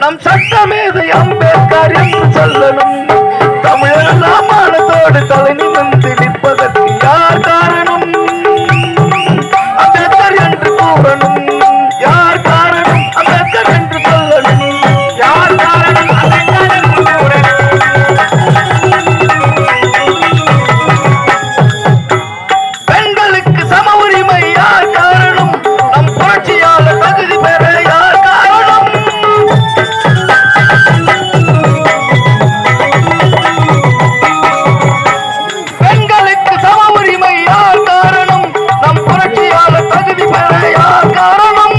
நம் சட்டமேதை அம்பேத்கர் என்று சொல்லணும். தமிழர் மானத்தோடு தலை நிமிர்ந்து நிற்பதற்கு யார் காரணம்? அம்பேத்கர் என்று கூறணும். யார் காரணம்? அம்பேத்கர் என்று சொல்லணும். யார் காரணம்? அம்பேத்கர் என்று கூறணும். பெண்களுக்கு சம உரிமை யார் காரணம்? நம் புரட்சியாளர் தகுதி பெற யார் காரணம்? பெண்களுக்கு சம உரிமை யார் காரணம்? நம் புரட்சியாளர் தகுதி பெற யார் காரணம்?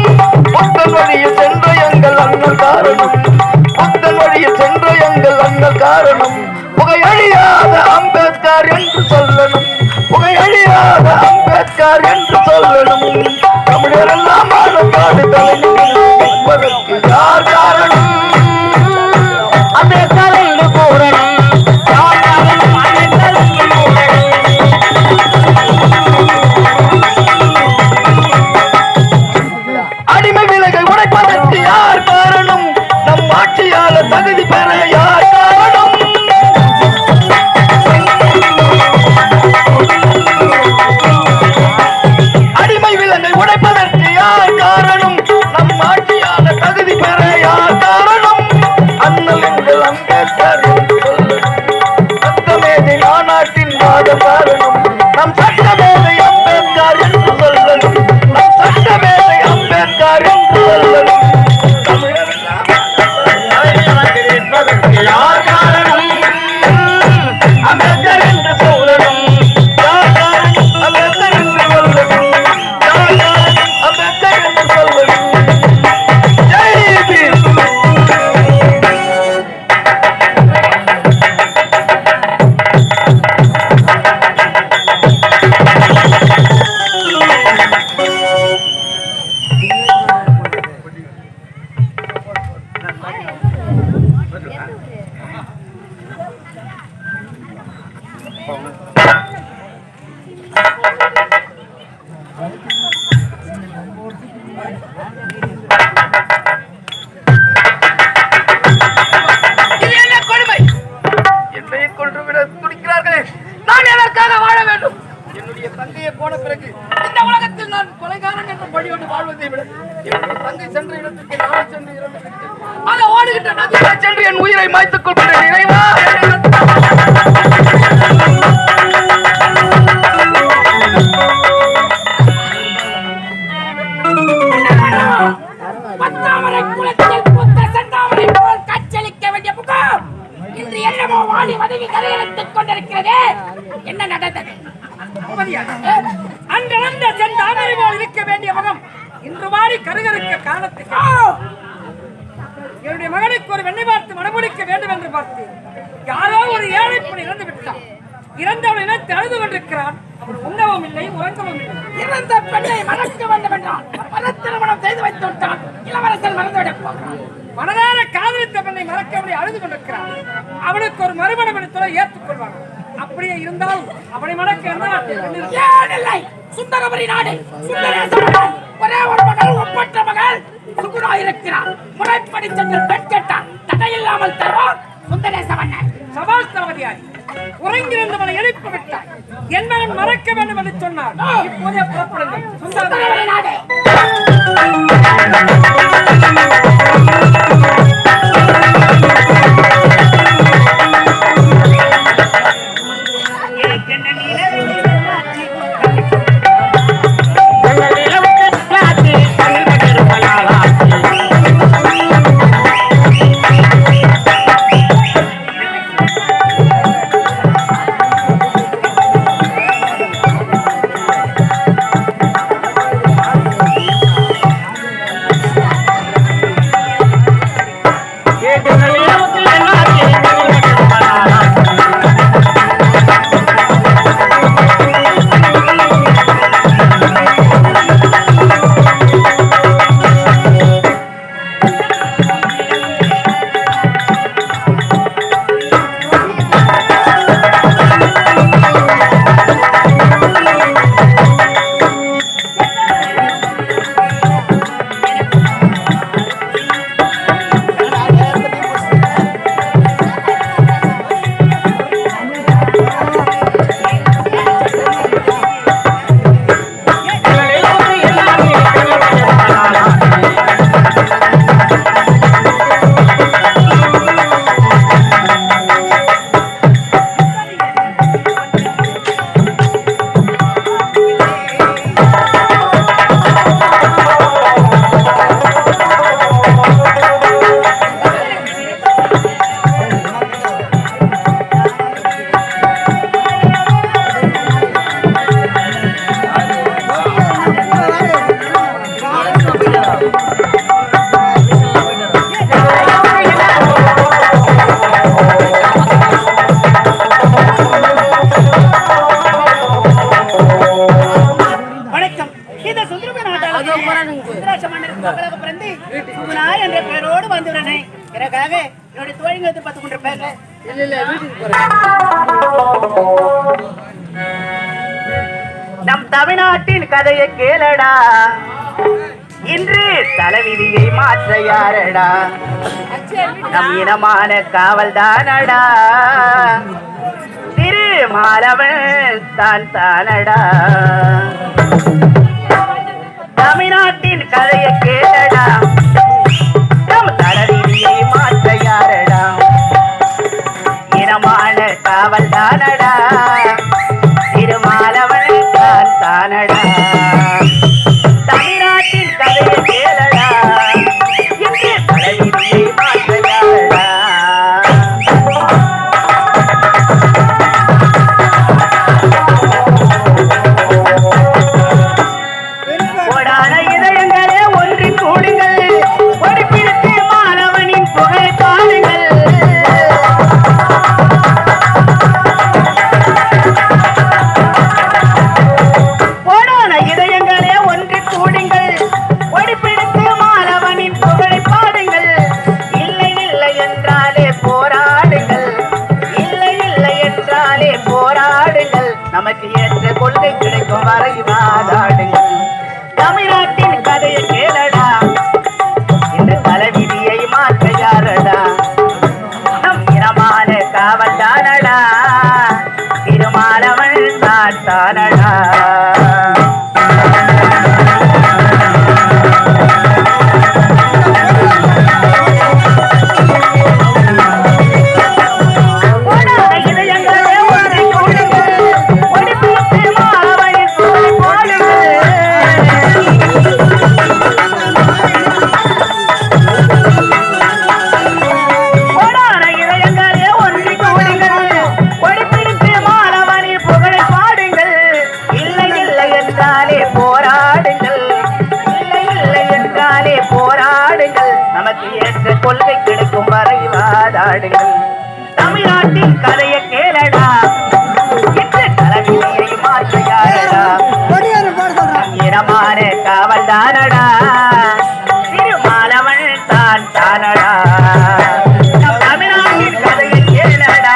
புத்தன் வழியில் சென்ற எங்கள் அண்ணல் காரணம். புத்தன் வழியில் சென்ற எங்கள் அண்ணல் காரணம். புகையழியாத அம்பேத்கர் என்று சொல்லணும். புகையழியாத அம்பேத்கர் என்று சொல்லணும். தமிழர் எல்லாம் மானத்தோடு தலை நிற்பதற்கு யார் காரணம்? அம்பேத்கர் என்று கூறணும். யார் காரணம்? அம்பேத்கர் என்று கூறணும். அடிமை விலகை உடைப்பதற்கு யார் காரணம்? நம் ஆட்சியாளர் தகுதி பெற யார் காரணம்? அடிமை விலங்கை உடைப்பதற்கு யார் காரணம்? நம் ஆட்சியாளர் தகுதி பெற யார் காரணம்? அண்ணல் எங்கள் அம்பேத்கர் என்று சொல்லணும். சட்டமேதை மாநாட்டின் வாத காரணம். நம் சட்டமேதை அம்பேத்கர் என்று சொல்லணும். நம் சட்டமேதை அம்பேத்கர் என்று சொல்லணும். யார் காரணம்? அம்பேத்கர் என்று சொல்லணும். யார் காரணம்? அம்பேத்கர் என்று சொல்லணும். யார் காரணம்? அம்பேத்கர் என்று சொல்லணும். ஜெய் பீம். இது என்ன கொடுமை? என்னை கொன்றுவிட துடிக்கிறார்களே, நான் எதற்காக வாழ வேண்டும்? என்னுடைய தங்கையை போன பிறகு இந்த உலகத்தில் நான் கொலைகாரன் என்ற பழியோடு வாழ்வதை விட என்னுடைய தங்கை சென்ற இடத்துக்கு நான் சென்று இறந்து அதை ஓடுகின்ற நதியை சென்று என் உயிரை மாய்த்துக் கொள்கிறேன். இறைவா, பத்தாமரை குளத்தில் புத்த செந்தாமரை போல் காட்சியளிக்க வேண்டிய முகம் இன்று என்னமோ வாடி வதவி கரையெடுத்துக் கொண்டிருக்கிறது. என்ன நடந்தது? அன்று வந்த செந்தாமரை போல் இருக்க வேண்டிய முகம் இன்று வாடி கருகருக்க காரணத்துக்கு என்னுடைய மகனுக்கு ஒரு வெண்ணை பார்த்து மனமுடிக்க வேண்டும் என்று பார்த்து யாரோ ஒரு ஏழை பெண் இறந்து விட்டான். இறந்தவன் இனத்தை அழுது கொண்டிருக்கிறான். உண்ணவும் இல்லை, உறங்கவும் இல்லை. இறந்த பெண்ணை மறக்க வேண்டும் என்றான். மனத்திருமணம் செய்து வைத்து விட்டான். இளவரசன் மறந்துவிடப் போகிறான். மனதார காதலித்த பெண்ணை மறக்கவில்லை, அழுது கொண்டிருக்கிறான். அவனுக்கு ஒரு மறுமணம் எடுத்துள்ள ஏற்றுக்கொள்வாங்க. அப்படியே இருந்தாலும் அவனை மறக்க என்ன சுந்தரபுரி நாடு ஒரே ஒரு மகள், ஒப்பற்ற மகள் சுகுணாயிருக்கிறார். முறைப்படி சென்று பெண் கேட்டான். தடையில்லாமல் தருவார் சுந்தரேச மன்னன். சபாஷ் தளபதியாரி, உறங்கியிருந்தவனை எழுப்பி விட்டார். என் மகன் மறக்க வேண்டும் என்று சொன்னார். இப்போதே புறப்படுங்கள். சுந்தரபுரி நாடு அதற்காக என்னுடைய தோழிகள் எதிர்பார்த்து கொண்டிருப்பாங்க. நம் தமிழ்நாட்டின் கதையை கேளடா, இன்று தலைவிதியை மாற்ற யாரடா, நம் இனமான காவல் தானடா, திருமாலவன் தான் தானடா. தமிழ்நாட்டின் கதையை கேளடா, நம் தலைவிதியை மாற்ற யாரடா, இனமான காவல் தானடா, திருமாலவன் தான் தானடா. தமிழ்நாட்டின் கதையை கேளடா, இன்று தலைவிதியை மாற்ற யாரடா. கோடான இதயங்களே ஒன்றி கூடுங்கள், பொறுப்பிற்கு மாணவனின் புகழ் பாடுங்கள். கோடான இதயங்களே ஒன்றி கூடுங்கள், பொறுப்பிற்கு மாணவனின் புகழ் பாடுங்கள். இல்லை இல்லை என்றாலே போராடுங்கள், இல்லை இல்லை என்றாலே போராடுங்கள். நமக்கு ஏற்ற கொள்கை கிடைக்கும் வரை வாதாடுங்கள். தமிழ்நாட்டின் கதையை கேளடா, இந்த தலைவிதியை மாற்ற யாரடா, நம் இனமான காவல் தானடா, திருமாலவன் தான் தானடா. நமக்கு ஏற்ற கொள்கை கிடைக்கும் வரை வாதாடுங்கள். தமிழ்நாட்டின் கதையை கேளடா, இன்று தலைவிதியை மாற்ற யாரடா, இனமான காவல் தானடா, திருமாலவன் தான் தானடா. நம் தமிழ்நாட்டின் கதையை கேளடா.